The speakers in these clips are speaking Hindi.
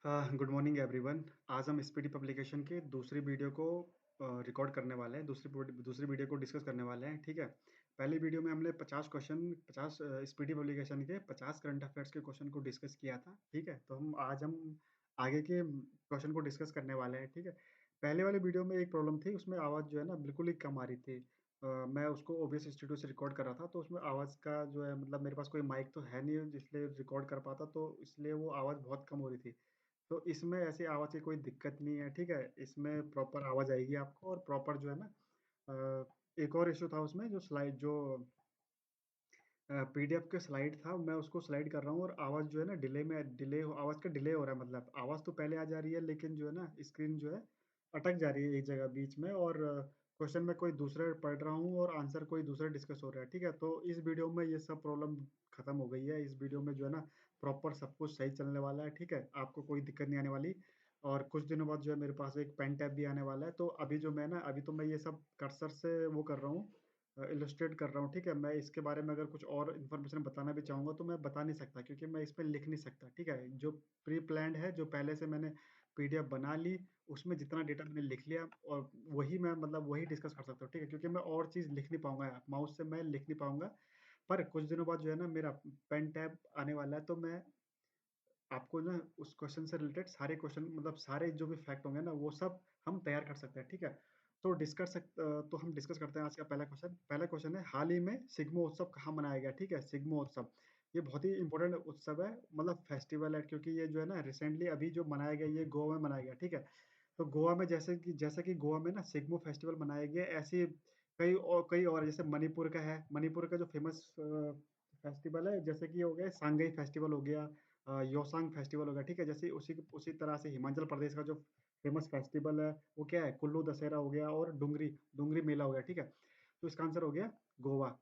Good morning everyone. आज हम स्पीडी पब्लिकेशन के दूसरी वीडियो को रिकॉर्ड करने वाले हैं। दूसरी वीडियो को डिस्कस करने वाले हैं। ठीक है। पहली वीडियो में हमने 50 क्वेश्चन 50 स्पीडी पब्लिकेशन के 50 करंट अफेयर्स के क्वेश्चन को डिस्कस किया था। ठीक है। तो हम आगे के क्वेश्चन को डिस्कस करने वाले हैं। ठीक है। पहले वाली वीडियो में एक प्रॉब्लम थी, उसमें आवाज़ जो है ना बिल्कुल ही कम आ रही थी। मैं उसको ओबीएस स्टूडियो से रिकॉर्ड कर रहा था, तो उसमें आवाज़ का जो है मतलब मेरे पास कोई माइक तो है नहीं जिसलिए रिकॉर्ड कर पाता, तो इसलिए वो आवाज़ बहुत कम हो रही थी। तो इसमें ऐसी आवाज़ की कोई दिक्कत नहीं है। ठीक है। इसमें प्रॉपर आवाज़ आएगी आपको, और प्रॉपर जो है ना एक और इशू था उसमें, जो स्लाइड जो पीडीएफ के स्लाइड था, मैं उसको स्लाइड कर रहा हूँ और आवाज़ जो है ना डिले आवाज़ का डिले हो रहा है। मतलब आवाज़ तो पहले आ जा रही है, लेकिन जो है ना स्क्रीन जो है अटक जा रही है एक जगह बीच में, और क्वेश्चन में कोई दूसरा पढ़ रहा हूँ और आंसर कोई दूसरा डिस्कस हो रहा है। ठीक है। तो इस वीडियो में ये सब प्रॉब्लम खत्म हो गई है। इस वीडियो में जो है ना प्रॉपर सब कुछ सही चलने वाला है। ठीक है। आपको कोई दिक्कत नहीं आने वाली। और कुछ दिनों बाद जो है मेरे पास एक पेन टैब भी आने वाला है। तो अभी तो मैं ये सब कर्सर से वो कर रहा हूँ, इलस्ट्रेट कर रहा हूँ। ठीक है। मैं इसके बारे में अगर कुछ और इन्फॉर्मेशन बताना भी चाहूँगा तो मैं बता नहीं सकता, क्योंकि मैं इस पे लिख नहीं सकता। ठीक है। जो प्री प्लान्ड है, जो पहले से मैंने पीडीएफ बना ली, उसमें जितना डेटा मैंने लिख लिया, और वही मैं मतलब वही डिस्कस कर सकता हूँ। ठीक है। क्योंकि मैं और चीज़ लिख नहीं पाऊंगा, माउस से मैं लिख नहीं पाऊंगा। पर कुछ दिनों बाद जो है ना मेरा पेन टैब आने वाला है, तो मैं आपको ना उस क्वेश्चन से रिलेटेड सारे क्वेश्चन, मतलब सारे जो भी फैक्ट होंगे ना, वो सब हम तैयार कर सकते हैं। ठीक है। तो हम डिस्कस करते हैं आज का पहला क्वेश्चन है, हाल ही में सिग्मो उत्सव कहाँ मनाया गया। ठीक है। सिग्मो उत्सव ये बहुत ही इंपॉर्टेंट उत्सव है, मतलब फेस्टिवल है, क्योंकि ये जो है ना रिसेंटली अभी जो मनाया गया, ये गोवा में मनाया गया। ठीक है। तो गोवा में जैसे कि गोवा में ना सिग्मो फेस्टिवल मनाया गया, ऐसे कई और जैसे मणिपुर का है। मणिपुर का जो फेमस फेस्टिवल है, जैसे कि हो गया सांगई फेस्टिवल हो गया, योसांग फेस्टिवल हो गया। ठीक है। जैसे उसी तरह से हिमाचल प्रदेश का जो फेमस फेस्टिवल है वो क्या है, कुल्लू दशहरा हो गया, और डुंगरी डुंगरी मेला हो गया। ठीक है। तो इसका आंसर हो गया गोवा।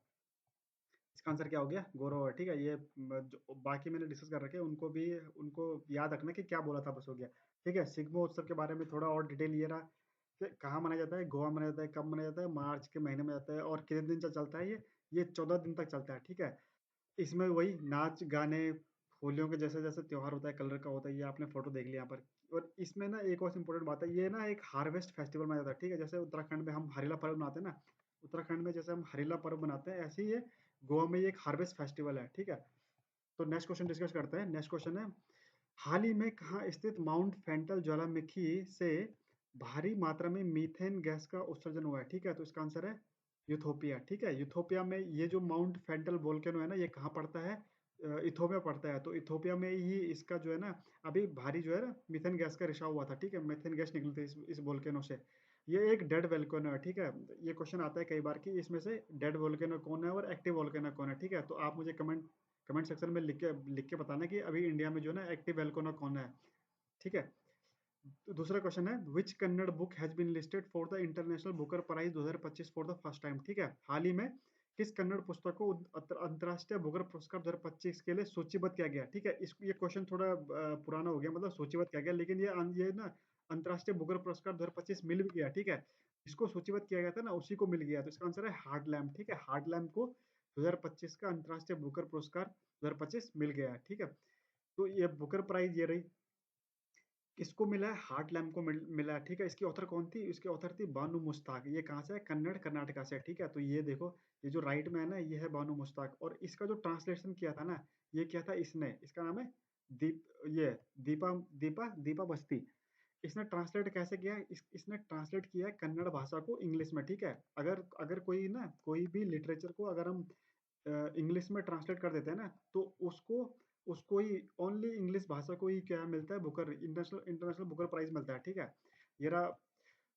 इसका आंसर क्या हो गया, गोवा। ठीक है। ये जो बाकी मैंने डिस्कस कर रखे हैं, उनको याद रखना कि क्या बोला था, बस हो गया। ठीक है। सिग्मो उत्सव के बारे में थोड़ा और डिटेल ये रहा कि कहाँ मनाया जाता है, गोवा मनाया जाता है, कब मनाया जाता है, मार्च के महीने में जाता है, और कितने दिन तक चलता है ये 14 दिन तक चलता है। ठीक है। इसमें वही नाच गाने, होलियों के जैसे जैसे त्योहार होता है, कलर का होता है, ये आपने फोटो देख लिया यहाँ पर। और इसमें ना एक और इम्पोर्टेंट बात है, ये ना एक हार्वेस्ट फेस्टिवल माना जाता है। ठीक है। जैसे उत्तराखंड में हम हरेला पर्व मनाते हैं ना, उत्तराखंड में जैसे हम हरेला पर्व मनाते हैं, ऐसे ही ये गोवा में ये एक हार्वेस्ट फेस्टिवल है। ठीक है। तो नेक्स्ट क्वेश्चन डिस्कस करते हैं। नेक्स्ट क्वेश्चन है, हाल ही में कहाँ स्थित माउंट फेंटल ज्वालामुखी से भारी मात्रा में मीथेन गैस का उत्सर्जन हुआ है। ठीक है। तो इसका आंसर है यूथोपिया। ठीक है। यूथोपिया में ये जो माउंट फेंटल वोल्केनो है ना, ये कहाँ पड़ता है, इथोपिया पड़ता है। तो इथोपिया में ही इसका जो है ना अभी भारी जो है ना मीथेन गैस का रिसाव हुआ था। ठीक है। मीथेन गैस निकली थी इस वोल्केनो से। ये एक डेड वोल्केनो है। ठीक है। ये क्वेश्चन आता है कई बार कि इसमें से डेड वोल्केनो कौन है और एक्टिव वोल्केनो कौन है। ठीक है। तो आप मुझे कमेंट सेक्शन में लिख के बताना कि अभी इंडिया में जो है ना एक्टिव वोल्केनो कौन है। ठीक है। तो दूसरा क्वेश्चन है, which Kannada book has been listed for the International Booker Prize 2025 for the first time. ठीक है। हाल ही में किस कन्नड़ पुस्तक को अंतरराष्ट्रीय बुकर पुरस्कार 2025 के लिए सूचीबद्ध किया गया। ठीक है। ये क्वेश्चन थोड़ा पुराना हो गया, मतलब सूचीबद्ध किया गया, लेकिन ये ना अंतरराष्ट्रीय बुकर पुरस्कार 2025 मिल भी गया। ठीक है। इसको सूचीबद्ध किया गया था ना, उसी को मिल गया। तो इसका आंसर है हार्टलैम्प। ठीक है। हार्टलैम्प को 2025 का अंतरराष्ट्रीय बुकर पुरस्कार 2025 मिल गया है। ठीक है। तो ये बुकर प्राइज ये रही, किसको मिला है, हार्ट लैम्प को मिला है। ठीक है। इसकी ऑथर कौन थी, इसकी ऑथर थी बानू मुश्ताक। ये कहाँ से है, कर्नाटका से। ठीक है। तो ये देखो, ये जो राइट में है ना, ये है बानू मुश्ताक, और इसका जो ट्रांसलेशन किया था ना, ये किया था इसने, इसका नाम है दीप ये दीपा दीपा दीपा बस्ती। इसने ट्रांसलेट कैसे किया है, इसने ट्रांसलेट किया है कन्नड़ भाषा को इंग्लिश में। ठीक है। अगर अगर कोई भी लिटरेचर को अगर हम इंग्लिश में ट्रांसलेट कर देते हैं ना, तो उसको उसको ही ओनली इंग्लिश भाषा को ही क्या मिलता है, Booker International International Booker Prize मिलता है। ठीक है। ये रहा।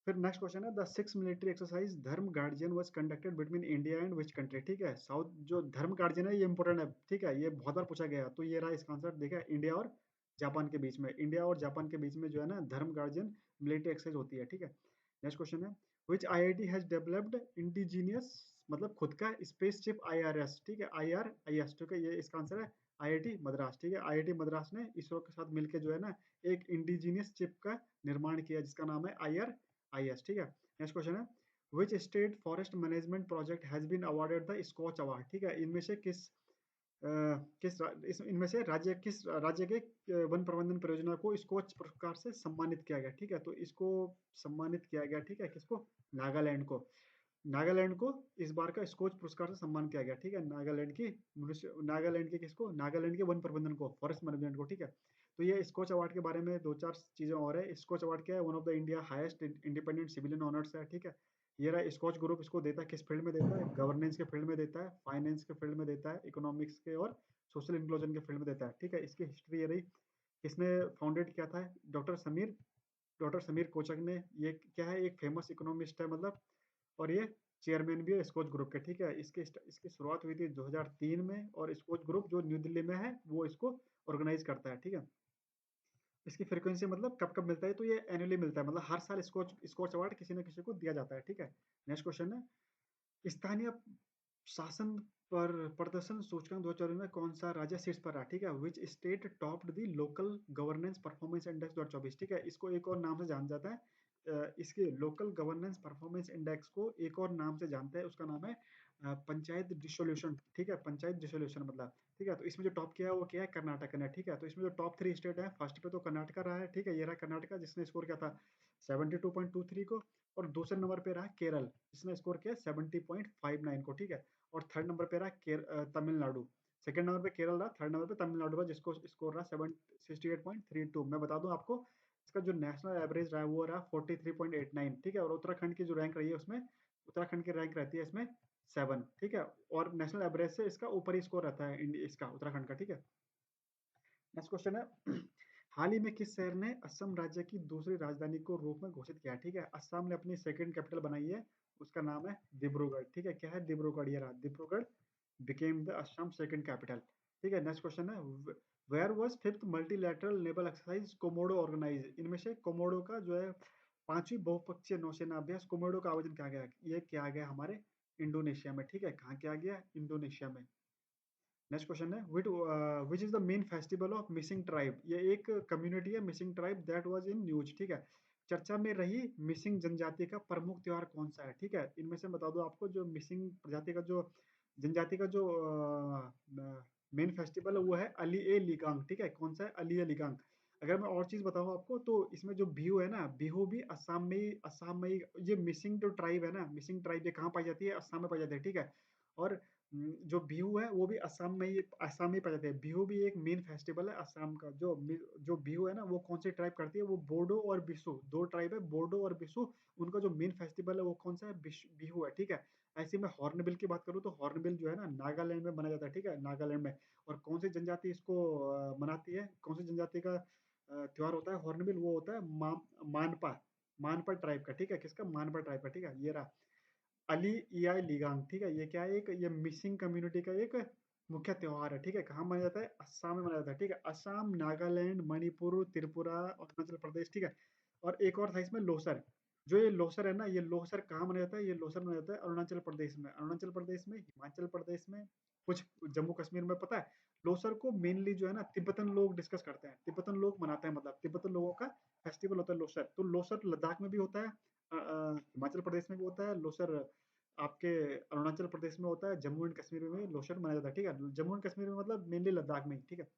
फिर नेक्स्ट क्वेश्चन है, the six military exercise Dharma guardian was conducted between India and which country. ठीक है। साउथ जो धर्म गार्जियन है, ये इंपॉर्टेंट है। ठीक है। ये बहुत बार पूछा गया, तो ये रहा इसका आंसर। देखा, इंडिया और जापान के बीच में, इंडिया और जापान के बीच में जो है ना धर्म गार्जियन मिलिट्री एक्सरसाइज होती है। ठीक है। नेक्स्ट क्वेश्चन है, विच आईआईटी हैज डेवलप्ड इंडिजीनियस, मतलब खुद का स्पेसशिप आईआरएस। ठीक है। आईआरआईएस। ठीक है। ये इसका आंसर है आईआईटी मद्रास। ठीक है। आईआईटी मद्रास ने इसरो के साथ मिलकर जो है ना एक इंडिजीनियस चिप का निर्माण किया, जिसका नाम है आईआरआईएस। ठीक है। नेक्स्ट क्वेश्चन है, which state forest management project has been awarded the Skoch award. ठीक है। इनमें से किस अ, इनमें से राज्य किस राज्य के वन प्रबंधन परियोजना को स्कोच पुरस्कार से सम्मानित किया गया, ठीक है? तो इसको सम्मानित किया गया, ठीक है? किसको? नागालैंड को। नागालैंड को इस बार का स्कोच पुरस्कार से सम्मान किया गया, ठीक है? नागालैंड के किसको? नागालैंड के वन प्रबंधन को, फॉरेस्ट मैनेजमेंट को, ठीक है? तो ये स्कोच अवार्ड के बारे में 2-4 चीजें और है। स्कोच अवार्ड क्या है? One of the India highest independent civilian honours है, ठीक है? ये रहा स्कॉच ग्रुप, इसको देता है किस फील्ड में देता है? गवर्नेंस के फील्ड में देता है, फाइनेंस के फील्ड में देता है, इकोनॉमिक्स के और सोशल इंक्लूजन के फील्ड में देता है, ठीक है? इसकी हिस्ट्री ये रही। किसने फाउंडेड किया था? डॉक्टर समीर कोचक ने। ये क्या है? एक फेमस इकोनॉमिस्ट है मतलब, और ये चेयरमैन भी है स्कोच ग्रुप के, ठीक है? इसकी शुरुआत हुई थी 2003 में, और स्कोच ग्रुप जो न्यू दिल्ली में है वो इसको ऑर्गेनाइज करता है, ठीक है? इसकी फ्रीक्वेंसी मतलब कब कब मिलता है? तो ये एनुअली मिलता है, मतलब हर साल स्कोच स्कोच अवार्ड किसी न किसी को दिया जाता है, ठीक है? नेक्स्ट क्वेश्चन है, स्थानीय शासन पर प्रदर्शन सूचकांक 2024 में कौन सा राज्य शीर्ष पर रहा? ठीक है, which state topped the local governance performance index 2024, ठीक है? इसको एक और नाम से जाना जाता है, इसके लोकल गवर्नेंस परफॉर्मेंस इंडेक्स को एक और नाम से जानते हैं, उसका नाम है पंचायत डिसोल्यूशन, ठीक है? पंचायत डिसोल्यूशन मतलब, ठीक है? तो इसमें जो टॉप किया है वो क्या है? कर्नाटक ने, ठीक है? तो इसमें जो टॉप 3 स्टेट है, फर्स्ट पे तो कर्नाटका रहा है, ठीक है? ये रहा कर्नाटका जिसने स्कोर किया था 72.23 को, और दूसरे नंबर पे रहा केरल जिसने स्कोर किया 70.59 को, ठीक है? और थर्ड नंबर पे रहा तमिलनाडु। सेकंड नंबर पे केरल रहा, थर्ड नंबर पे तमिलनाडु रहा जिसको स्कोर रहा 68.32। मैं बता दूं आपको, इसका जो नेशनल एवरेज रहा है वो रहा 43.89, ठीक है? और उत्तराखंड की जो रैंक रही है उसमें, उत्तराखंड की रैंक रहती है इसमें 7, ठीक है? और नेशनल एवरेज से इसका ऊपर ही स्कोर रहता है इसका उत्तराखंड का, ठीक है? नेक्स्ट क्वेश्चन है, हाल ही में किस शहर ने असम राज्य की दूसरी राजधानी को रूप में घोषित किया? ठीक है, असम ने अपनी सेकंड कैपिटल बनाई है, उसका नाम है डिब्रूगढ़, ठीक है? क्या है? डिब्रूगढ़, ये रहा Dibrugarh became the Assam second capital, ठीक है? नेक्स्ट क्वेश्चन है, where was fifth multilateral naval exercise Komodo organize? इनमें से कोमोडो का जो है पांचवी बहुपक्षीय नौसेना अभ्यास कोमोडो का आयोजन किया गया? ये किया गया हमारे इंडोनेशिया में, ठीक है? कहाँ किया गया? इंडोनेशिया में। नेक्स्ट क्वेश्चन है, which is the main festival of missing tribe? ये एक कम्युनिटी है missing tribe that was in news, ठीक है? चर्चा में रही मिसिंग जनजाति का प्रमुख त्योहार कौन सा है? ठीक है, इनमें से बता दो आपको, जो मिसिंग प्रजाति का जो जनजाति का जो मेन फेस्टिवल है वो है अली ए लिगांग, ठीक है? कौन सा है? अली ए लिगांग। अगर मैं और चीज बताऊं आपको तो इसमें जो बिहू है ना, बिहू भी असम में ही ये मिसिंग जो ट्राइब है ना, मिसिंग ट्राइब ये कहाँ पाई जाती है? असम में पाई जाती है, ठीक है? और जो बिहू है वो भी असम में ही पाई जाती है। बिहू भी एक मेन फेस्टिवल है असम का। जो बिहू है ना वो कौन सी ट्राइब करती है? वो बोडो और बिसु, दो ट्राइब है, बोडो और बिसु। उनका जो मेन फेस्टिवल है वो कौन सा है? बिहू है, ठीक है? ऐसे में हॉर्नबिल की बात करूँ तो हॉर्नबिल जो है ना नागालैंड में मनाया जाता है, ठीक है? नागालैंड में। और कौन सी जनजाति इसको मनाती है? कौन सी जनजाति का त्योहार होता है हॉर्नबिल? वो होता है मानपा, मानपा ट्राइब का, ठीक है? किसका? मानपा ट्राइब का, ठीक है? ये रहा अली ईआई लिगांग, ठीक है? ये क्या है? एक ये मिसिंग कम्युनिटी का एक मुख्य त्योहार है, ठीक है? कहाँ मनाया जाता है? असम में मनाया जाता है, ठीक है? असम, नागालैंड, मणिपुर, त्रिपुरा, अरुणाचल प्रदेश, ठीक है? और एक और था इसमें लोसर। जो ये लोसर है ना, ये लोसर कहाँ मनाया जाता है? ये लोसर मनाया जाता है अरुणाचल प्रदेश में, अरुणाचल प्रदेश में, हिमाचल प्रदेश में, कुछ जम्मू कश्मीर में। पता है, लोसर को मेनली जो है ना तिब्बतन लोग डिस्कस करते हैं, तिब्बतन लोग मनाते हैं, मतलब तिब्बतन लोगों का फेस्टिवल होता है लोसर। तो लोसर लद्दाख में भी होता है, हिमाचल प्रदेश में भी होता है लोसर, आपके अरुणाचल प्रदेश में होता है, जम्मू एंड कश्मीर में लोसर मनाया जाता है, ठीक है? जम्मू एंड कश्मीर में मतलब मेनली लद्दाख में ही, ठीक है?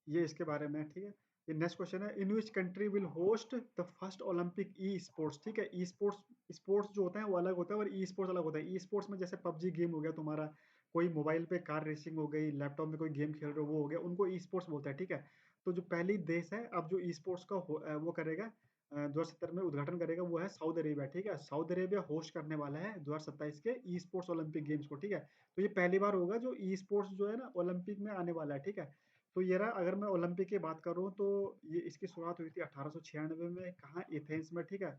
ये इसके बारे में है, ठीक है? ये नेक्स्ट क्वेश्चन है, in which country will host the first Olympic esports? ठीक है, ई स्पोर्ट्स, स्पोर्ट्स जो होता है वो अलग होता है और ई स्पोर्ट्स अलग होता है। ई स्पोर्ट्स में जैसे पबजी गेम हो गया तुम्हारा, कोई मोबाइल पे कार रेसिंग हो गई, लैपटॉप में कोई गेम खेल रहे हो वो हो गया, उनको ई स्पोर्ट्स बोलते हैं, ठीक है? तो जो पहली देश है अब जो ई स्पोर्ट्स का वो करेगा, 2017 में उद्घाटन करेगा, वो है सऊदी अरेबिया, ठीक है? सऊदी अरेबिया होस्ट करने वाला है 2027 के ई स्पोर्ट्स ओलंपिक गेम्स को, ठीक है? तो ये पहली बार होगा जो ई स्पोर्ट्स जो है ना ओलंपिक में आने वाला है, ठीक है? तो ये रहा, अगर मैं ओलंपिक की बात करूँ तो ये इसकी शुरुआत हुई थी 1896 में, कहाँ? एथेंस में, ठीक है?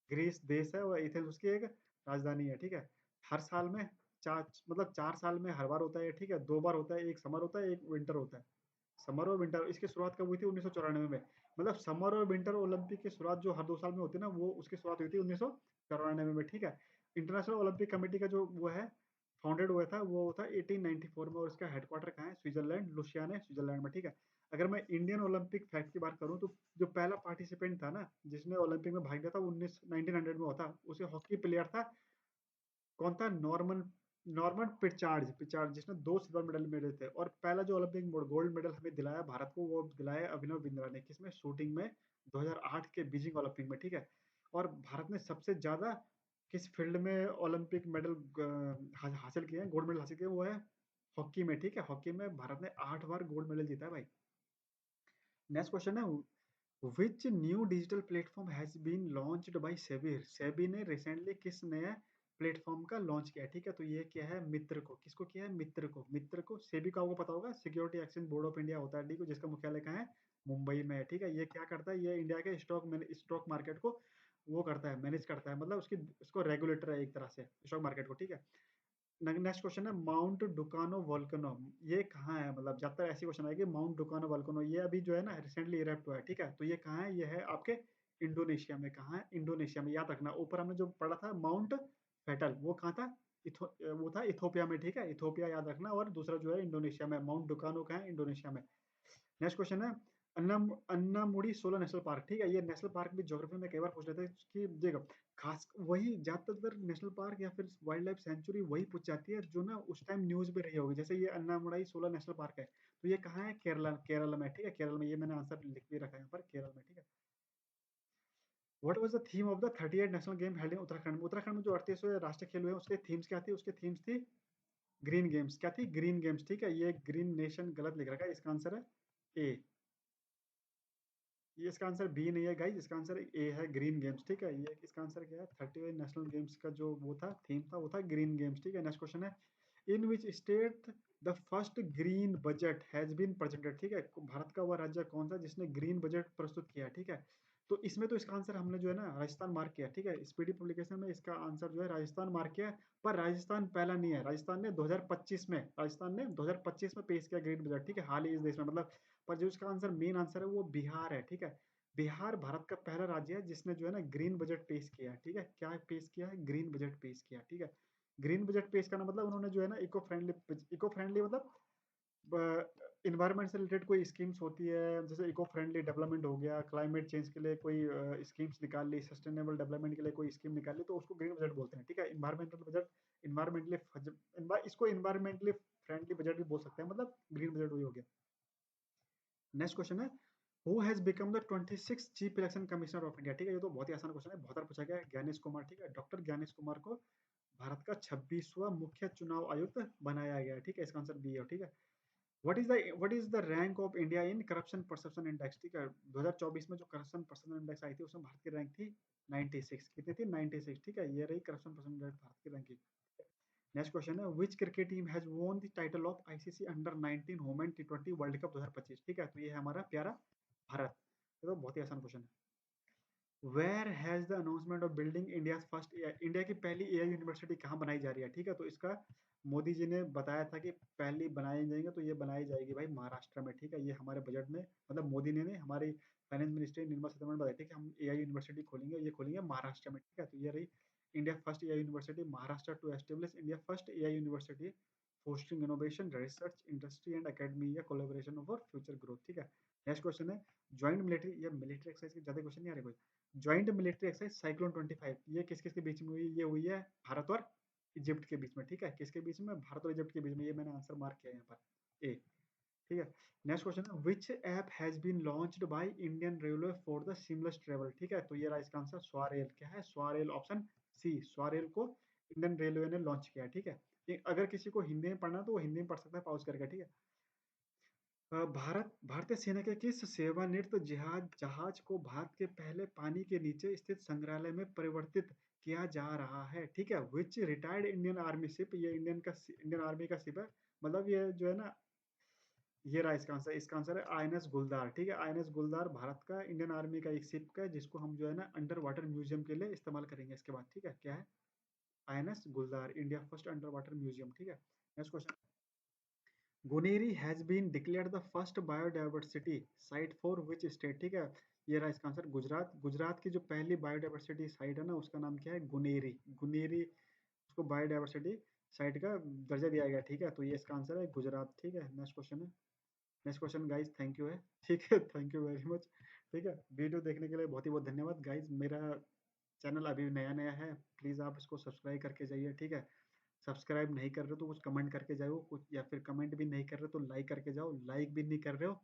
ग्रीस देश है और एथेंस उसकी एक राजधानी है, ठीक है? हर साल में चार, मतलब 4 साल में हर बार होता है, ठीक है? 2 बार होता है, एक समर होता है, एक विंटर होता है। समर और विंटर, इसकी शुरुआत कब हुई थी? 1994 में। मतलब समर और विंटर ओलंपिक की शुरुआत जो हर 2 साल में होती है ना, वो उसकी शुरुआत हुई थी 1994 में, ठीक है? इंटरनेशनल ओलंपिक कमेटी का जो वो है, फाउंडेड हुआ था, वो था 1894 में, और इसका हेडक्वार्टर कहाँ है? स्विट्जरलैंड, लुसियाना, स्विट्जरलैंड में, ठीक है? अगर मैं इंडियन ओलंपिक फैक्ट की बात करूँ तो जो पहला पार्टिसिपेंट था ना जिसने ओलंपिक में भाग लिया था, 1900 में हुआ था, उसे हॉकी प्लेयर था, कौन था? नॉर्मन नॉर्मन पिचार्ड जिसने 2 सिल्वर मेडल मेडल थे, और पहला जो ओलंपिक गोल्ड मेडल हमें दिलाया भारत को, वो दिलाया अभिनव बिंद्रा ने, किसमें, शूटिंग में, 2008 के बीजिंग ओलंपिक में, ठीक है। और भारत ने सबसे ज्यादा किस फील्ड में ओलंपिक मेडल हासिल किए हैं, गोल्ड मेडल हासिल किए हैं, वो है हॉकी में, ठीक है। हॉकी में भारत ने 8 बार गोल्ड मेडल जीता है भाई। नेक्स्ट क्वेश्चन है, which new digital platform has been launched by SEBI, SEBI ने रिसेंटली किस नए प्लेटफॉर्म का लॉन्च किया है, ठीक है। तो ये क्या है, मित्र को, किसको किया है, मित्र को, मित्र को। सेबी का आपको पता होगा, security exchange board of India होता है, ठीक है, जिसका मुख्यालय कहाँ है, मुंबई में है, ठीक है। ये क्या करता है, ये इंडिया के स्टॉक मार्केट को वो करता है, मैनेज करता है, मतलब उसकी उसको रेगुलेटर है एक तरह से स्टॉक मार्केट को, ठीक है। नेक्स्ट क्वेश्चन है, माउंट डुकानो वोल्केनो, ये कहाँ है, मतलब ज्यादातर ऐसी क्वेश्चन आएगी, माउंट डुकानो वोल्केनो, ये अभी जो है ना रिसेंटली इरेप्ट हुआ है, ठीक है। तो ये कहाँ है, ये है आपके इंडोनेशिया में। कहाँ है, इंडोनेशिया में, याद रखना। ऊपर हमने जो पढ़ा था माउंट फेटल, वो कहाँ था, वो था इथोपिया में, ठीक है, इथोपिया याद रखना। और दूसरा जो है इंडोनेशिया में, माउंट डुकानो कहाँ है, इंडोनेशिया में। नेक्स्ट क्वेश्चन है, अन्नामुडी सोलर नेशनल पार्क, ठीक है। ये नेशनल पार्क भी ज्योग्राफी में कई बार पूछ लेते हैं कि देखो, खास वही ज्यादातर नेशनल पार्क या फिर वाइल्ड लाइफ सेंचुरी वही पूछ जाती है जो ना उस टाइम न्यूज में रही होगी। जैसे ये अन्नामुडाई सोलर नेशनल पार्क है, तो ये कहाँ है, केरला, केरल में, ठीक है, केरल में। ये मैंने आंसर लिख भी रखा है यहाँ पर, केरल में, ठीक है। What was the theme of the 38 national game held in Uttarakhand में, उत्तराखंड में जो 38वें राष्ट्रीय खेल हुए हैं, उसके थीम्स क्या थी, उसके थीम्स थी ग्रीन गेम्स, क्या थी, ग्रीन गेम्स, ठीक है। ये ग्रीन नेशन गलत लिख रखा है, इसका आंसर है ए। ये इसका आंसर बी नहीं है गाइस, इसका आंसर ए है, ग्रीन गेम्स, ठीक है। ये इसका आंसर क्या है, 30 नेशनल गेम्स का जो वो था, थीम था, वो था ग्रीन गेम्स, ठीक है। नेक्स्ट क्वेश्चन है, in which state the first green budget has been presented, ठीक है। भारत का वह राज्य कौन सा जिसने ग्रीन बजट प्रस्तुत किया, ठीक है। तो इसमें तो इसका आंसर हमने जो है ना राजस्थान मार्क किया, ठीक है। स्पीडी पब्लिकेशन में इसका आंसर जो है राजस्थान मार्क किया है, पर राजस्थान पहला नहीं है, राजस्थान ने 2025 में, राजस्थान ने 2025 में पेश किया ग्रीन बजट, ठीक है, हाल ही इस देश में, मतलब। पर जो इसका आंसर, मेन आंसर है, वो बिहार है, ठीक है। बिहार भारत का पहला राज्य है जिसने जो है ना ग्रीन बजट पेश किया है, ठीक है। क्या पेश किया है, ग्रीन बजट पेश किया, ठीक है। ग्रीन बजट पेश करना मतलब उन्होंने जो है ना इको फ्रेंडली मतलब इन्वायरमेंट से रिलेटेड कोई स्कीम्स होती है, जैसे इको फ्रेंडली डेवलपमेंट हो गया, क्लाइमेट चेंज के लिए कोई स्कीम्स निकाल ली, सस्टेनेबल डेवलपमेंट के लिए कोई स्कीम निकाल ली, तो उसको ग्रीन बजट बोलते हैं, ठीक है। इन्वायरमेंटल बजट, इसको इन्वायरमेंटली फ्रेंडली बजट भी बोल सकते हैं, मतलब ग्रीन बजट वही हो गया। नेक्स्ट क्वेश्चन है, who has become the 26th chief election commissioner of India, ठीक है। ये तो बहुत ही आसान क्वेश्चन है, बहुत बार पूछा गया है, ज्ञानेश कुमार, ठीक है। डॉक्टर ज्ञानेश कुमार को भारत का 26वां मुख्य चुनाव आयुक्त बनाया गया है, ठीक है। इसका आंसर बी है, ठीक है। What is the rank of India in corruption perception index, ठीक है। 2024 में जो करप्शन परसेप्शन इंडेक्स आई थी, उसमें भारत की रैंक थी 96, कितनी थी, 96, ठीक है। ये रही करप्शन परसेप्शन इंडेक्स भारत की रैंकिंग। नेक्स्ट क्वेश्चन है, which cricket team has won the title of ICC under 19 women टी20 वर्ल्ड कप 2025, ठीक है। तो ये है हमारा प्यारा भारत। ये तो बहुत ही आसान क्वेश्चन है। Where has the announcement of building India first, India की पहली एआई यूनिवर्सिटी कहाँ बनाई जा रही है, ठीक है। तो इसका मोदी जी ने बताया था कि पहली बनाई जाएंगे, तो ये बनाई जाएगी भाई महाराष्ट्र में, ठीक है। ये हमारे बजट में, मतलब मोदी ने नहीं, हमारी फाइनेंस मिनिस्ट्री निर्मला सीतारमण बताई थी कि हम एआई यूनिवर्सिटी खोलेंगे, ये खोलेंगे महाराष्ट्र में, ठीक है। तो ये रही India first AI university Maharashtra to establish India first AI university fostering innovation research industry and academy या कोलैबोरेशन फॉर फ्यूचर ग्रोथ, ठीक है। नेक्स्ट क्वेश्चन है, ज्वाइंट मिलिट्री, या मिलिट्री एक्सरसाइज के ज्यादा क्वेश्चन नहीं आ रहे कोई। ज्वाइंट मिलिट्री एक्सरसाइज साइक्लोन 25, ये किस किस के बीच में हुई, ये हुई है भारत और इजिप्ट के बीच में, ठीक है। किसके बीच में, भारत और इजिप्ट के बीच में, ये मैंने आंसर मार्क किया है यहाँ पर, ए, ठीक है। नेक्स्ट क्वेश्चन है, which app has been launched by Indian railway for the seamless travel, ठीक है। तो ये रहा इसका आंसर, स्वारेल, क्या है, स्वारेल, ऑप्शन सी, स्वारेल को इंडियन रेलवे ने लॉन्च किया, ठीक है। अगर किसी को हिंदी में पढ़ना है तो वो हिंदी में पढ़ सकता है पॉज करके, ठीक है। भारतीय सेना के किस सेवानिवृत्त जहाज जहाज को भारत के पहले पानी के नीचे स्थित संग्रहालय में परिवर्तित किया जा रहा है, ठीक है। विच रिटायर्ड इंडियन आर्मी शिप, ये इंडियन आर्मी का शिप है, मतलब ये जो है ना, ये रहा इसका आंसर है आईएनएस गुलदार, ठीक है। आईएनएस गुलदार भारत का इंडियन आर्मी का एक शिप का है, जिसको हम जो है ना अंडर वाटर म्यूजियम के लिए इस्तेमाल करेंगे इसके बाद, ठीक है। क्या है, INS Guldar, India first underwater museum, ठीक है। Next question, Guneri has been declared the first biodiversity site for which state, ठीक है। ये रहा इसका आंसर, गुजरात, गुजरात की जो पहली बायोडायवर्सिटी साइट है ना, उसका नाम क्या है, गुनेरी, गुनेरी, उसको बायोडायवर्सिटी साइट का दर्जा दिया गया, ठीक है। तो ये इसका आंसर है गुजरात, ठीक है। नेक्स्ट क्वेश्चन है, next question guys, thank you है, ठीक है, थैंक यू वेरी मच, ठीक है। वीडियो देखने के लिए बहुत ही बहुत धन्यवाद गाइज। मेरा चैनल अभी नया नया है, प्लीज़ आप इसको सब्सक्राइब करके जाइए, ठीक है। सब्सक्राइब नहीं कर रहे हो तो कुछ कमेंट करके जाओ, कुछ या फिर कमेंट भी नहीं कर रहे हो तो लाइक करके जाओ, लाइक भी नहीं कर रहे हो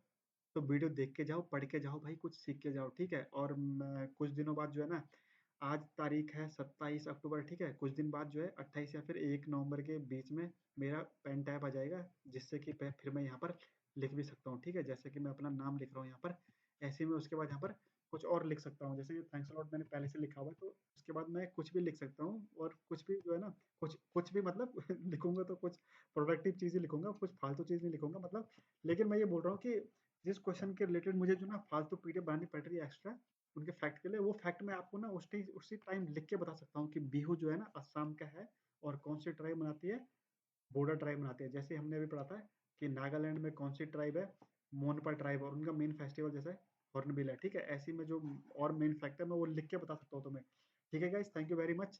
तो वीडियो देख के जाओ, पढ़ के जाओ भाई, कुछ सीख के जाओ, ठीक है? और मैं कुछ दिनों बाद जो है ना, आज तारीख है 27 अक्टूबर, ठीक है? कुछ दिन बाद जो है 28 या फिर 1 नवंबर के बीच में मेरा पेन टैब आ जाएगा, जिससे कि फिर मैं यहाँ पर लिख भी सकता हूँ, ठीक है? जैसे कि मैं अपना नाम लिख रहा हूँ यहाँ पर, ऐसे ही मैं उसके बाद यहाँ पर कुछ और लिख सकता हूँ, जैसे थैंक्स अ लॉट मैंने पहले से लिखा हुआ है, तो उसके बाद मैं कुछ भी लिख सकता हूँ, और कुछ भी जो है ना, कुछ कुछ भी मतलब लिखूंगा तो कुछ प्रोडक्टिव चीज़ें लिखूंगा, कुछ फालतू चीज़ नहीं लिखूंगा मतलब। लेकिन मैं ये बोल रहा हूँ कि जिस क्वेश्चन के रिलेटेड मुझे जो ना फालतू पीडीएफ बनानी पड़ रही है एक्स्ट्रा, उनके फैक्ट के लिए, वो फैक्ट मैं आपको ना उसी टाइम लिख के बता सकता हूँ कि बिहू जो है ना असम का है, और कौन सी ट्राइब मनाती है, बोडो ट्राइब मनाती है। जैसे हमने अभी पढ़ा था कि नागालैंड में कौन सी ट्राइब है, मोनपा ट्राइब, और उनका मेन फेस्टिवल जैसे हॉर्नबिल है, ठीक है? ऐसी में जो और मेन फैक्ट है मैं वो लिख के बता सकता हूँ तुम्हें। ठीक है guys, thank you very much.